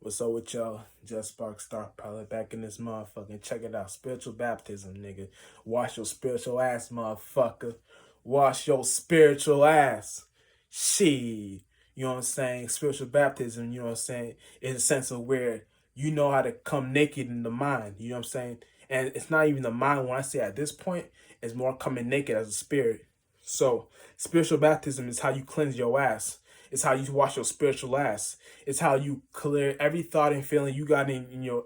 What's up with y'all? Just Spark Star Pilot back in this motherfucker. Check it out. Spiritual baptism, nigga. Wash your spiritual ass, motherfucker. Wash your spiritual ass. Shit. You know what I'm saying? Spiritual baptism, you know what I'm saying? In a sense of where you know how to come naked in the mind. You know what I'm saying? And it's not even the mind when I say at this point, it's more coming naked as a spirit. So spiritual baptism is how you cleanse your ass. It's how you wash your spiritual ass. It's how you clear every thought and feeling you got in your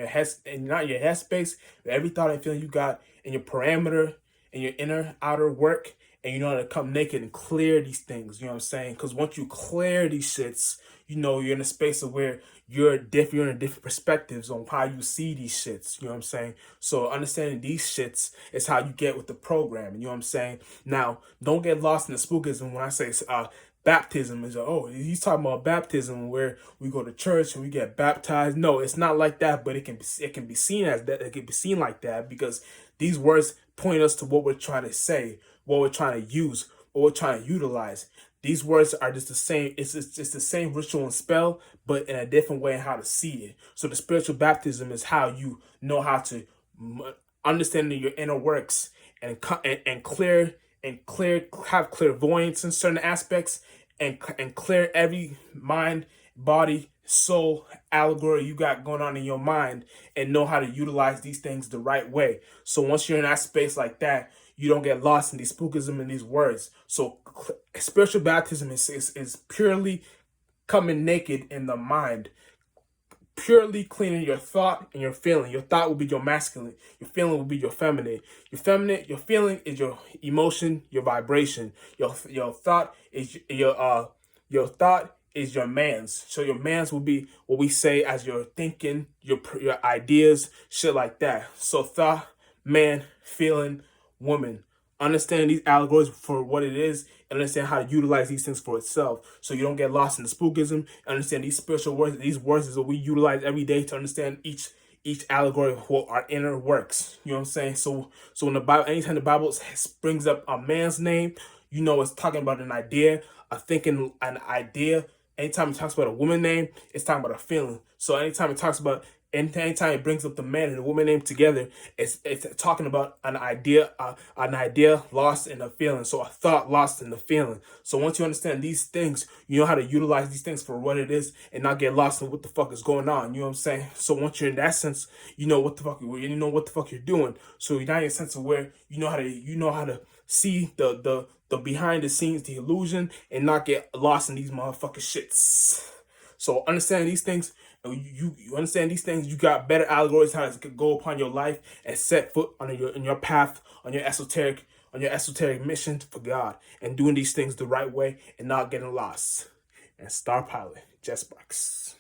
head, and not your head space, but every thought and feeling you got in your parameter, in your inner outer work, and you know how to come naked and clear these things. You know what I'm saying? Because once you clear these shits, you know you're in a space of where you're in different perspectives on how you see these shits. You know what I'm saying? So understanding these shits is how you get with the program. You know what I'm saying? Now, don't get lost in the spookism when I say baptism is he's talking about baptism where we go to church and we get baptized. No, it's not like that, but it can be seen as that. It can be seen like that because these words point us to what we're trying to say, what we're trying to use, what we're trying to utilize. These words are just the same. It's just the same ritual and spell, but in a different way in how to see it. So the spiritual baptism is how you know how to understand your inner works and clear have clairvoyance in certain aspects and clear every mind, body, soul allegory you got going on in your mind and know how to utilize these things the right way. So once you're in that space like that, you don't get lost in these spookism and these words. So spiritual baptism is purely coming naked in the mind, purely cleaning your thought and your feeling. Your thought will be your masculine. Your feeling will be your feminine. Your feeling is your emotion, your vibration. Your thought is your thought is your man's. So your man's will be what we say as your thinking, your ideas, shit like that. So thought, man, feeling, woman. Understand these allegories for what it is and understand how to utilize these things for itself so you don't get lost in the spookism. Understand these spiritual words. These words is what we utilize every day to understand each allegory of what our inner works. You know what I'm saying? So when the Bible, anytime the Bible brings up a man's name, you know it's talking about an idea, a thinking, an idea. Anytime it talks about a woman name, it's talking about a feeling. So anytime it talks about, anytime it brings up the man and the woman name together, it's talking about an idea lost in the feeling. So a thought lost in the feeling. So once you understand these things, you know how to utilize these things for what it is and not get lost in what the fuck is going on. You know what I'm saying? So once you're in that sense, you know what the fuck you're doing. So you're not in a sense of where you know how to see the behind the scenes, the illusion, and not get lost in these motherfucking shits. So understand these things. You understand these things. You got better allegories how to go upon your life and set foot on your path on your esoteric mission for God and doing these things the right way and not getting lost. And Star Pilot, Jess Sparks.